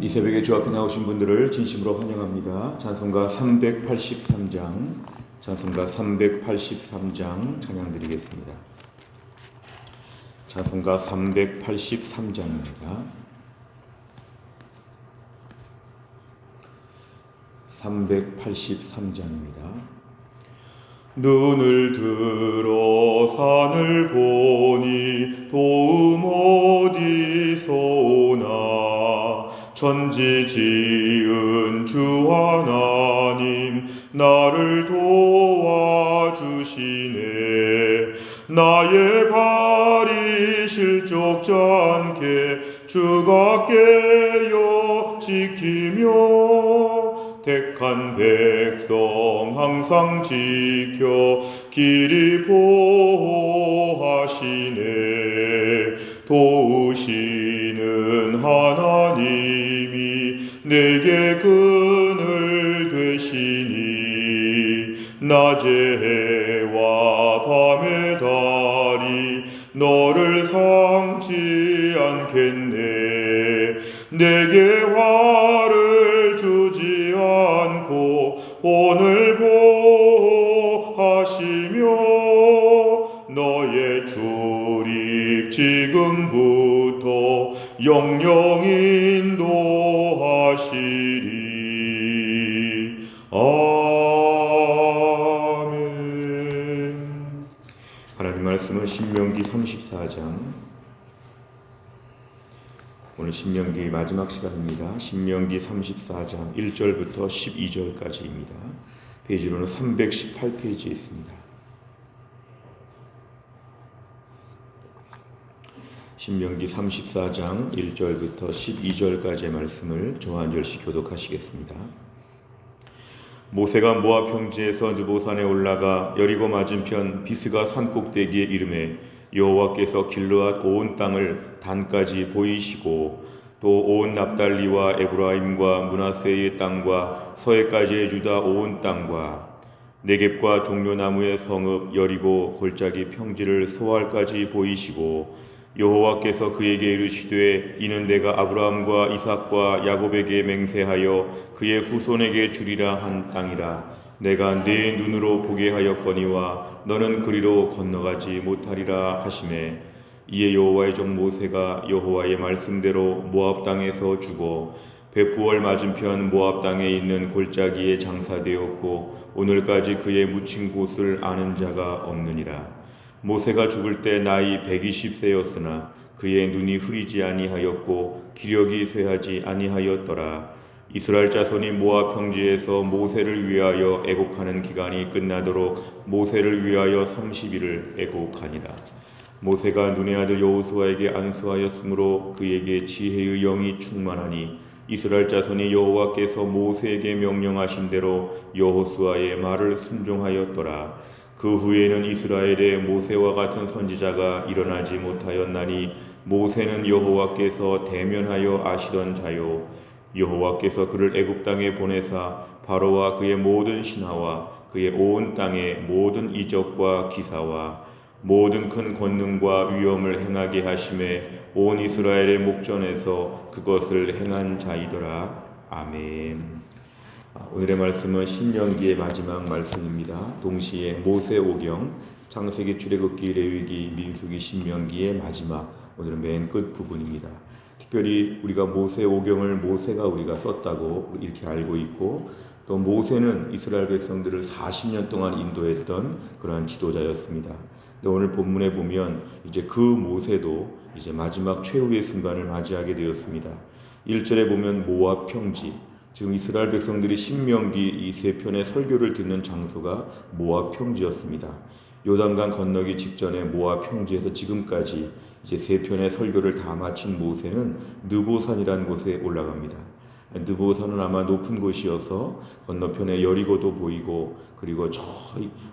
이 새벽에 주 앞에 나오신 분들을 진심으로 환영합니다. 찬송가 383장, 찬송가 383장 찬양 드리겠습니다. 찬송가 383장입니다. 383장입니다. 눈을 들어 산을 보니 도움 어디서 오나. 천지 지은 주 하나님 나를 도와주시네. 나의 발이 실족지 않게 주가 깨어 지키며 택한 백성 항상 지켜 길이 보호하시네. 도우시는 하나님이 내게 그늘 되시니. 낮의 해와 밤의 달이 너를 상지 않겠네. 내게 화를 주지 않고 오늘 보호하시며 너의 출입 지금부터 영영 인도하시리. 아멘. 하나님 말씀은 신명기 34장, 오늘 신명기 마지막 시간입니다. 신명기 34장 1절부터 12절까지입니다. 페이지로는 318페이지에 있습니다. 신명기 34장 1절부터 12절까지의 말씀을 저와 한 절씩 교독하시겠습니다. 모세가 모압 평지에서 느보산에 올라가 여리고 맞은편 비스가 산꼭대기에 이르매 여호와께서 길르앗 온 땅을 단까지 보이시고 또 온 납달리와 에브라임과 므낫세의 땅과 서해까지의 유다 온 땅과 네겝과 종려나무의 성읍 여리고 골짜기 평지를 소알까지 보이시고 여호와께서 그에게 이르시되 이는 내가 아브라함과 이삭과 야곱에게 맹세하여 그의 후손에게 주리라 한 땅이라. 내가 네 눈으로 보게 하였거니와 너는 그리로 건너가지 못하리라 하시매. 이에 여호와의 종 모세가 여호와의 말씀대로 모압 땅에서 죽어 베푸월 맞은편 모압 땅에 있는 골짜기에 장사되었고 오늘까지 그의 묻힌 곳을 아는 자가 없느니라. 모세가 죽을 때 나이 120세였으나 그의 눈이 흐리지 아니하였고 기력이 쇠하지 아니하였더라. 이스라엘 자손이 모압 평지에서 모세를 위하여 애곡하는 기간이 끝나도록 모세를 위하여 30일을 애곡하니라. 모세가 눈의 아들 여호수아에게 안수하였으므로 그에게 지혜의 영이 충만하니 이스라엘 자손이 여호와께서 모세에게 명령하신 대로 여호수아의 말을 순종하였더라. 그 후에는 이스라엘에 모세와 같은 선지자가 일어나지 못하였나니 모세는 여호와께서 대면하여 아시던 자요 여호와께서 그를 애굽 땅에 보내사 바로와 그의 모든 신하와 그의 온 땅의 모든 이적과 기사와 모든 큰 권능과 위엄을 행하게 하심에 온 이스라엘의 목전에서 그것을 행한 자이더라. 아멘. 오늘의 말씀은 신명기의 마지막 말씀입니다. 동시에 모세오경, 창세기, 출애굽기, 레위기, 민수기, 신명기의 마지막, 오늘은 맨 끝 부분입니다. 특별히 우리가 모세오경을 모세가 우리가 썼다고 이렇게 알고 있고, 또 모세는 이스라엘 백성들을 40년 동안 인도했던 그러한 지도자였습니다. 근데 오늘 본문에 보면 이제 그 모세도 이제 마지막 최후의 순간을 맞이하게 되었습니다. 1절에 보면 모압 평지, 지금 이스라엘 백성들이 신명기 이 세 편의 설교를 듣는 장소가 모압 평지였습니다. 요단강 건너기 직전에 모압 평지에서 지금까지 이제 세 편의 설교를 다 마친 모세는 느보산이라는 곳에 올라갑니다. 느보산은 아마 높은 곳이어서 건너편에 여리고도 보이고 그리고 저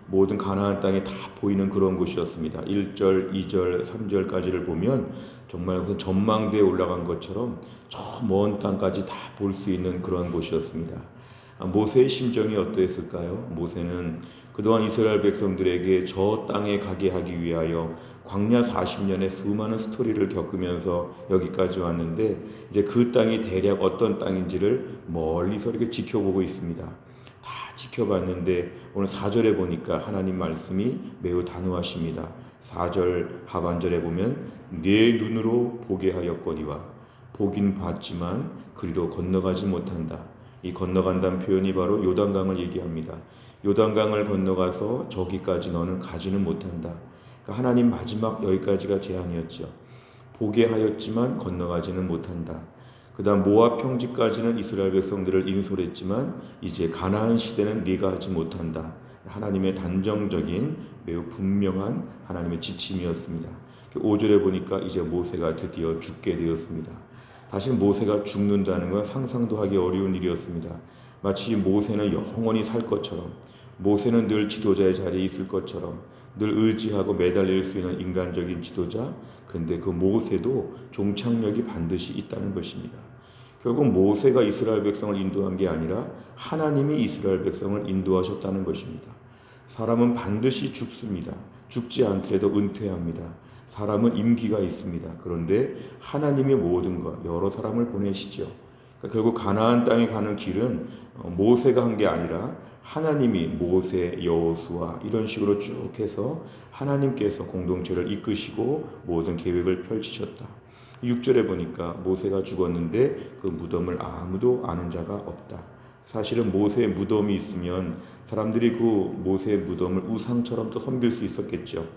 모든 가나안 땅에 다 보이는 그런 곳이었습니다. 1절, 2절, 3절까지를 보면 정말 무슨 전망대에 올라간 것처럼 저 먼 땅까지 다 볼 수 있는 그런 곳이었습니다. 모세의 심정이 어떠했을까요? 모세는 그동안 이스라엘 백성들에게 저 땅에 가게 하기 위하여 광야 40년의 수많은 스토리를 겪으면서 여기까지 왔는데 이제 그 땅이 대략 어떤 땅인지를 멀리서 이렇게 지켜보고 있습니다. 다 지켜봤는데 오늘 4절에 보니까 하나님 말씀이 매우 단호하십니다. 4절 하반절에 보면 내 눈으로 보게 하였거니와 보긴 봤지만 그리로 건너가지 못한다. 이 건너간다는 표현이 바로 요단강을 얘기합니다. 요단강을 건너가서 저기까지 너는 가지는 못한다. 그러니까 하나님 마지막 여기까지가 제한이었죠. 보게 하였지만 건너가지는 못한다. 그 다음 모압 평지까지는 이스라엘 백성들을 인솔했지만 이제 가나안 시대는 네가 하지 못한다. 하나님의 단정적인 매우 분명한 하나님의 지침이었습니다. 5절에 보니까 이제 모세가 드디어 죽게 되었습니다. 사실 모세가 죽는다는 건 상상도 하기 어려운 일이었습니다. 마치 모세는 영원히 살 것처럼, 모세는 늘 지도자의 자리에 있을 것처럼, 늘 의지하고 매달릴 수 있는 인간적인 지도자, 근데 그 모세도 종착역이 반드시 있다는 것입니다. 결국 모세가 이스라엘 백성을 인도한 게 아니라 하나님이 이스라엘 백성을 인도하셨다는 것입니다. 사람은 반드시 죽습니다. 죽지 않더라도 은퇴합니다. 사람은 임기가 있습니다. 그런데 하나님이 모든 것, 여러 사람을 보내시죠. 그러니까 결국 가나안 땅에 가는 길은 모세가 한 게 아니라 하나님이 모세, 여호수아 이런 식으로 쭉 해서 하나님께서 공동체를 이끄시고 모든 계획을 펼치셨다. 6절에 보니까 모세가 죽었는데 그 무덤을 아무도 아는 자가 없다. 사실은 모세의 무덤이 있으면 사람들이 그 모세의 무덤을 우상처럼 또 섬길 수 있었겠죠.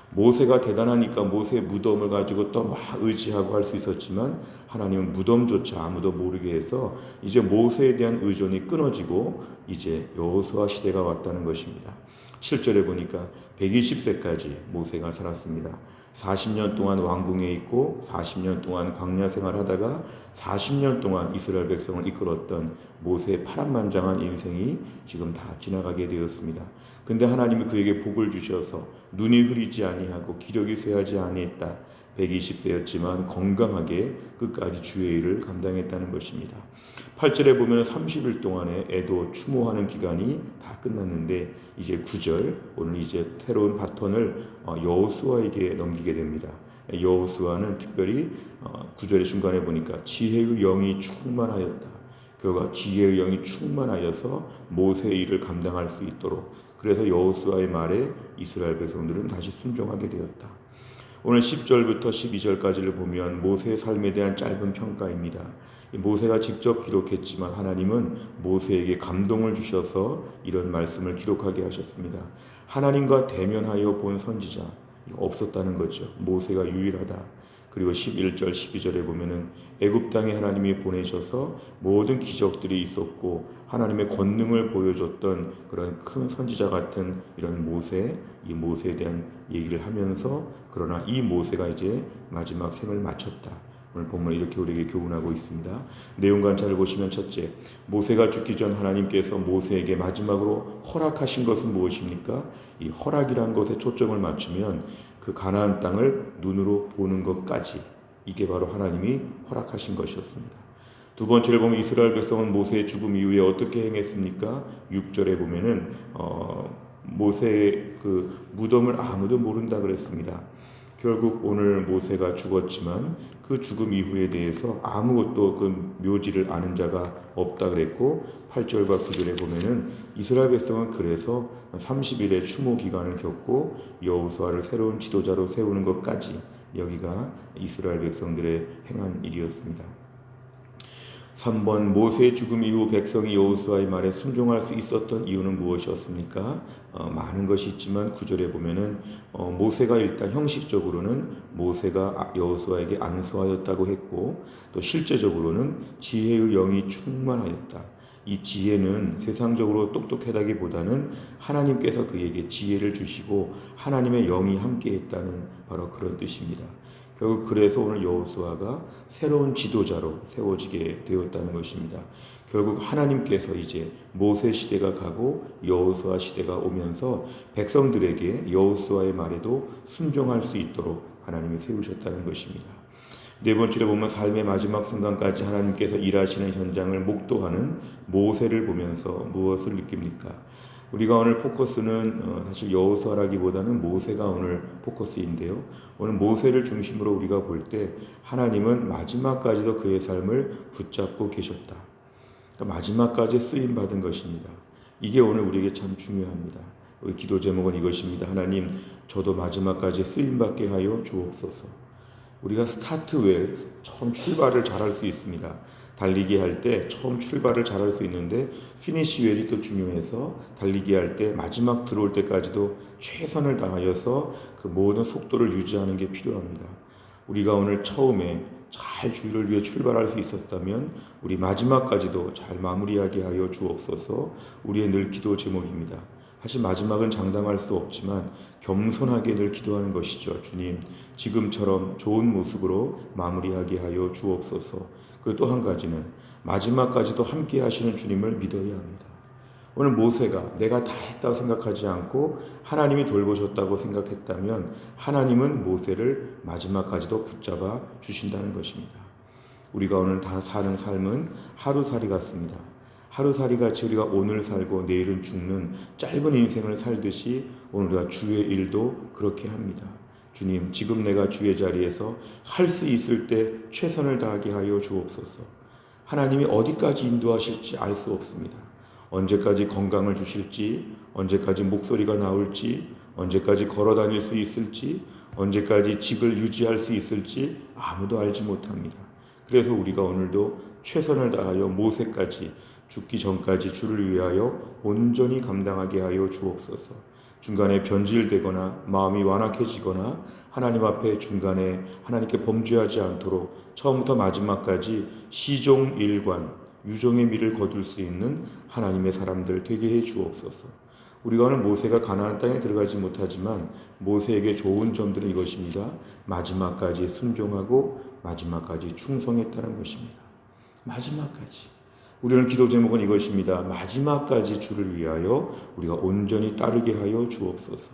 모세가 대단하니까 모세의 무덤을 가지고 또 막 의지하고 할 수 있었지만 하나님은 무덤조차 아무도 모르게 해서 이제 모세에 대한 의존이 끊어지고 이제 여호수아 시대가 왔다는 것입니다. 7절에 보니까 120세까지 모세가 살았습니다. 40년 동안 왕궁에 있고 40년 동안 광야 생활하다가 40년 동안 이스라엘 백성을 이끌었던 모세의 파란만장한 인생이 지금 다 지나가게 되었습니다. 근데 하나님이 그에게 복을 주셔서 눈이 흐리지 아니하고 기력이 쇠하지 아니했다. 120세였지만 건강하게 끝까지 주의 일을 감당했다는 것입니다. 8절에 보면 30일 동안의 애도 추모하는 기간이 다 끝났는데 이제 9절 오늘 이제 새로운 바톤을 여호수아에게 넘기게 됩니다. 여호수아는 특별히 9절의 중간에 보니까 지혜의 영이 충만하였다. 그가 지혜의 영이 충만하여서 모세의 일을 감당할 수 있도록 그래서 여호수아의 말에 이스라엘 백성들은 다시 순종하게 되었다. 오늘 10절부터 12절까지를 보면 모세의 삶에 대한 짧은 평가입니다. 모세가 직접 기록했지만 하나님은 모세에게 감동을 주셔서 이런 말씀을 기록하게 하셨습니다. 하나님과 대면하여 본 선지자 없었다는 거죠. 모세가 유일하다. 그리고 11절 12절에 보면은 애굽 땅에 하나님이 보내셔서 모든 기적들이 있었고 하나님의 권능을 보여줬던 그런 큰 선지자 같은 이런 모세, 이 모세에 대한 얘기를 하면서 그러나 이 모세가 이제 마지막 생을 마쳤다. 오늘 본문 이렇게 우리에게 교훈하고 있습니다. 내용 관찰을 보시면 첫째, 모세가 죽기 전 하나님께서 모세에게 마지막으로 허락하신 것은 무엇입니까? 이 허락이란 것에 초점을 맞추면 그 가나안 땅을 눈으로 보는 것까지 이게 바로 하나님이 허락하신 것이었습니다. 두 번째를 보면 이스라엘 백성은 모세의 죽음 이후에 어떻게 행했습니까? 6절에 보면은 모세의 그 무덤을 아무도 모른다 그랬습니다. 결국 오늘 모세가 죽었지만 그 죽음 이후에 대해서 아무것도 그 묘지를 아는 자가 없다 그랬고 8절과 9절에 보면은 이스라엘 백성은 그래서 30일의 추모 기간을 겪고 여호수아를 새로운 지도자로 세우는 것까지 여기가 이스라엘 백성들의 행한 일이었습니다. 3번 모세의 죽음 이후 백성이 여호수아의 말에 순종할 수 있었던 이유는 무엇이었습니까? 많은 것이 있지만 9절에 보면은 모세가 일단 형식적으로는 모세가 여호수아에게 안수하였다고 했고 또 실제적으로는 지혜의 영이 충만하였다. 이 지혜는 세상적으로 똑똑하다기보다는 하나님께서 그에게 지혜를 주시고 하나님의 영이 함께했다는 바로 그런 뜻입니다. 결국 그래서 오늘 여호수아가 새로운 지도자로 세워지게 되었다는 것입니다. 결국 하나님께서 이제 모세 시대가 가고 여호수아 시대가 오면서 백성들에게 여호수아의 말에도 순종할 수 있도록 하나님이 세우셨다는 것입니다. 네 번째로 보면 삶의 마지막 순간까지 하나님께서 일하시는 현장을 목도하는 모세를 보면서 무엇을 느낍니까? 우리가 오늘 포커스는 사실 여호수아라기보다는 모세가 오늘 포커스인데요. 오늘 모세를 중심으로 우리가 볼 때 하나님은 마지막까지도 그의 삶을 붙잡고 계셨다. 그러니까 마지막까지 쓰임 받은 것입니다. 이게 오늘 우리에게 참 중요합니다. 우리 기도 제목은 이것입니다. 하나님, 저도 마지막까지 쓰임 받게 하여 주옵소서. 우리가 스타트웰 처음 출발을 잘할 수 있습니다. 달리기 할 때 처음 출발을 잘할 수 있는데 피니시웰이 또 중요해서 달리기 할 때 마지막 들어올 때까지도 최선을 다하여서 그 모든 속도를 유지하는 게 필요합니다. 우리가 오늘 처음에 잘 주를 위해 출발할 수 있었다면 우리 마지막까지도 잘 마무리하게 하여 주옵소서. 우리의 늘 기도 제목입니다. 사실 마지막은 장담할 수 없지만 겸손하게 늘 기도하는 것이죠. 주님, 지금처럼 좋은 모습으로 마무리하게 하여 주옵소서. 그리고 또 한 가지는 마지막까지도 함께 하시는 주님을 믿어야 합니다. 오늘 모세가 내가 다 했다고 생각하지 않고 하나님이 돌보셨다고 생각했다면 하나님은 모세를 마지막까지도 붙잡아 주신다는 것입니다. 우리가 오늘 다 사는 삶은 하루살이 같습니다. 하루살이 같이 우리가 오늘 살고 내일은 죽는 짧은 인생을 살듯이 오늘 우리가 주의 일도 그렇게 합니다. 주님, 지금 내가 주의 자리에서 할 수 있을 때 최선을 다하게 하여 주옵소서. 하나님이 어디까지 인도하실지 알 수 없습니다. 언제까지 건강을 주실지, 언제까지 목소리가 나올지, 언제까지 걸어 다닐 수 있을지, 언제까지 집을 유지할 수 있을지 아무도 알지 못합니다. 그래서 우리가 오늘도 최선을 다하여 모세까지 죽기 전까지 주를 위하여 온전히 감당하게 하여 주옵소서. 중간에 변질되거나 마음이 완악해지거나 하나님 앞에 중간에 하나님께 범죄하지 않도록 처음부터 마지막까지 시종일관 유종의 미를 거둘 수 있는 하나님의 사람들 되게 해 주옵소서. 우리가 오늘 모세가 가나안 땅에 들어가지 못하지만 모세에게 좋은 점들은 이것입니다. 마지막까지 순종하고 마지막까지 충성했다는 것입니다. 마지막까지. 우리는 기도 제목은 이것입니다. 마지막까지 주를 위하여 우리가 온전히 따르게 하여 주옵소서.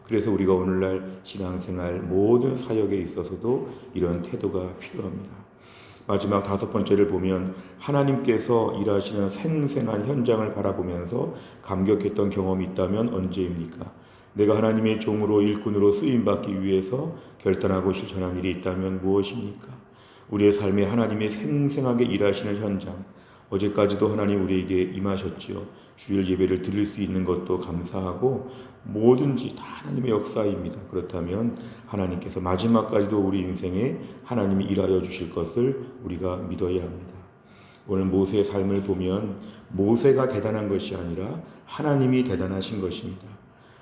그래서 우리가 오늘날 신앙생활 모든 사역에 있어서도 이런 태도가 필요합니다. 마지막 5번째를 보면 하나님께서 일하시는 생생한 현장을 바라보면서 감격했던 경험이 있다면 언제입니까? 내가 하나님의 종으로 일꾼으로 쓰임받기 위해서 결단하고 실천한 일이 있다면 무엇입니까? 우리의 삶에 하나님의 생생하게 일하시는 현장, 어제까지도 하나님 우리에게 임하셨지요. 주일 예배를 드릴 수 있는 것도 감사하고 뭐든지 다 하나님의 역사입니다. 그렇다면 하나님께서 마지막까지도 우리 인생에 하나님이 일하여 주실 것을 우리가 믿어야 합니다. 오늘 모세의 삶을 보면 모세가 대단한 것이 아니라 하나님이 대단하신 것입니다.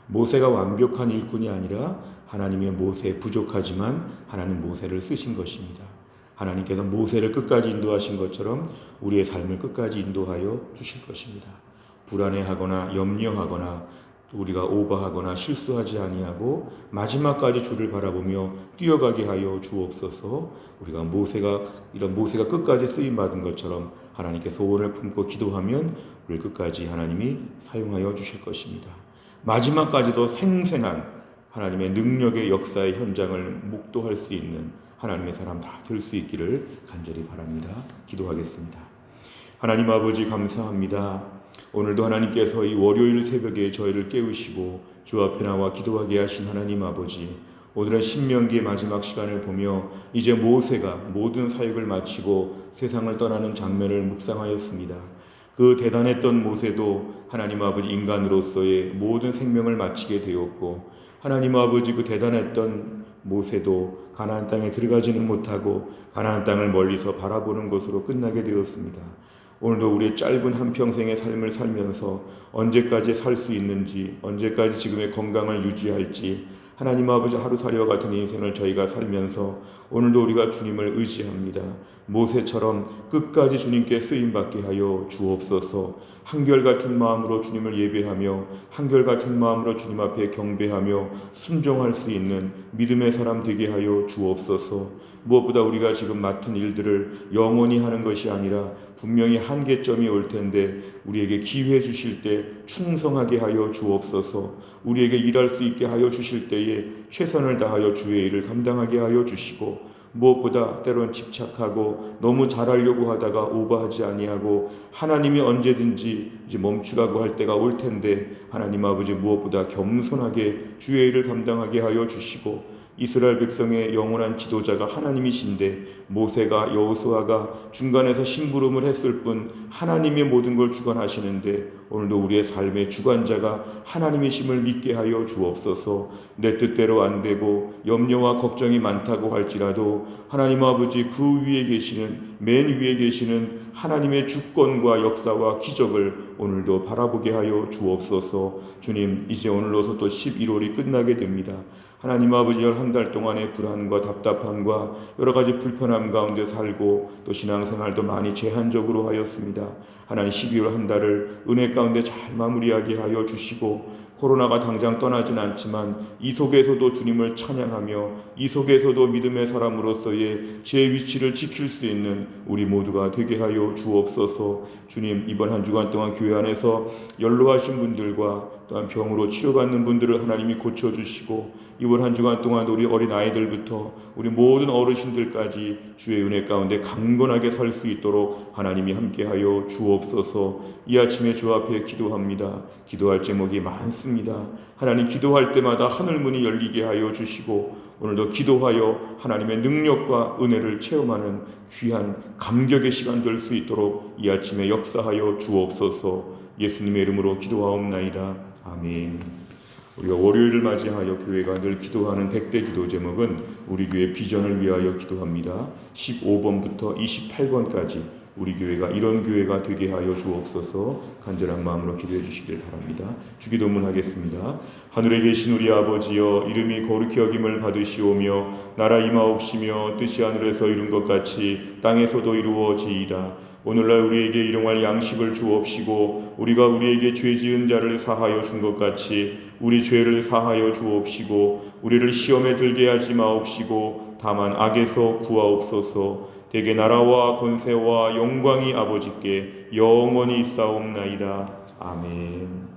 모세가 완벽한 일꾼이 아니라 하나님의 모세 부족하지만 하나님 모세를 쓰신 것입니다. 하나님께서 모세를 끝까지 인도하신 것처럼 우리의 삶을 끝까지 인도하여 주실 것입니다. 불안해하거나 염려하거나 우리가 오버하거나 실수하지 아니하고 마지막까지 주를 바라보며 뛰어가게 하여 주옵소서. 우리가 이런 모세가 끝까지 쓰임 받은 것처럼 하나님께 소원을 품고 기도하면 우리를 끝까지 하나님이 사용하여 주실 것입니다. 마지막까지도 생생한 하나님의 능력의 역사의 현장을 목도할 수 있는 하나님의 사람 다 될 수 있기를 간절히 바랍니다. 기도하겠습니다. 하나님 아버지 감사합니다. 오늘도 하나님께서 이 월요일 새벽에 저희를 깨우시고 주 앞에 나와 기도하게 하신 하나님 아버지, 오늘은 신명기의 마지막 시간을 보며 이제 모세가 모든 사역을 마치고 세상을 떠나는 장면을 묵상하였습니다. 그 대단했던 모세도 하나님 아버지 인간으로서의 모든 생명을 마치게 되었고, 하나님 아버지 그 대단했던 모세도 가나안 땅에 들어가지는 못하고 가나안 땅을 멀리서 바라보는 것으로 끝나게 되었습니다. 오늘도 우리의 짧은 한평생의 삶을 살면서 언제까지 살 수 있는지, 언제까지 지금의 건강을 유지할지, 하나님 아버지 하루살이와 같은 인생을 저희가 살면서 오늘도 우리가 주님을 의지합니다. 모세처럼 끝까지 주님께 쓰임받게 하여 주옵소서. 한결같은 마음으로 주님을 예배하며 한결같은 마음으로 주님 앞에 경배하며 순종할 수 있는 믿음의 사람 되게 하여 주옵소서. 무엇보다 우리가 지금 맡은 일들을 영원히 하는 것이 아니라 분명히 한계점이 올 텐데 우리에게 기회 주실 때 충성하게 하여 주옵소서. 우리에게 일할 수 있게 하여 주실 때에 최선을 다하여 주의 일을 감당하게 하여 주시고, 무엇보다 때론 집착하고 너무 잘하려고 하다가 오버하지 아니하고 하나님이 언제든지 이제 멈추라고 할 때가 올 텐데 하나님 아버지 무엇보다 겸손하게 주의 일을 감당하게 하여 주시고 이스라엘 백성의 영원한 지도자가 하나님이신데 모세가 여호수아가 중간에서 심부름을 했을 뿐 하나님의 모든 걸 주관하시는데 오늘도 우리의 삶의 주관자가 하나님이심을 믿게 하여 주옵소서. 내 뜻대로 안 되고 염려와 걱정이 많다고 할지라도 하나님 아버지 그 위에 계시는 맨 위에 계시는 하나님의 주권과 역사와 기적을 오늘도 바라보게 하여 주옵소서. 주님, 이제 오늘로서 또 11월이 끝나게 됩니다. 하나님 아버지 한 달 동안의 불안과 답답함과 여러 가지 불편함 가운데 살고 또 신앙생활도 많이 제한적으로 하였습니다. 하나님 12월 한 달을 은혜 가운데 잘 마무리하게 하여 주시고 코로나가 당장 떠나진 않지만 이 속에서도 주님을 찬양하며 이 속에서도 믿음의 사람으로서의 제 위치를 지킬 수 있는 우리 모두가 되게 하여 주옵소서. 주님, 이번 한 주간 동안 교회 안에서 연로하신 분들과 또한 병으로 치료받는 분들을 하나님이 고쳐주시고 이번 한 주간 동안 우리 어린 아이들부터 우리 모든 어르신들까지 주의 은혜 가운데 강건하게 설 수 있도록 하나님이 함께하여 주옵소서. 이 아침에 주 앞에 기도합니다. 기도할 제목이 많습니다. 하나님, 기도할 때마다 하늘 문이 열리게 하여 주시고 오늘도 기도하여 하나님의 능력과 은혜를 체험하는 귀한 감격의 시간 될 수 있도록 이 아침에 역사하여 주옵소서. 예수님의 이름으로 기도하옵나이다. 아멘. 우리가 월요일을 맞이하여 교회가 늘 기도하는 100대 기도 제목은 우리 교회 비전을 위하여 기도합니다. 15번부터 28번까지 우리 교회가 이런 교회가 되게 하여 주옵소서. 간절한 마음으로 기도해 주시길 바랍니다. 주기도문 하겠습니다. 하늘에 계신 우리 아버지여, 이름이 거룩히 여김을 받으시오며 나라 임하옵시며 뜻이 하늘에서 이룬 것 같이 땅에서도 이루어지이다. 오늘날 우리에게 일용할 양식을 주옵시고 우리가 우리에게 죄 지은 자를 사하여 준 것 같이 우리 죄를 사하여 주옵시고 우리를 시험에 들게 하지 마옵시고 다만 악에서 구하옵소서. 대개 나라와 권세와 영광이 아버지께 영원히 있사옵나이다. 아멘.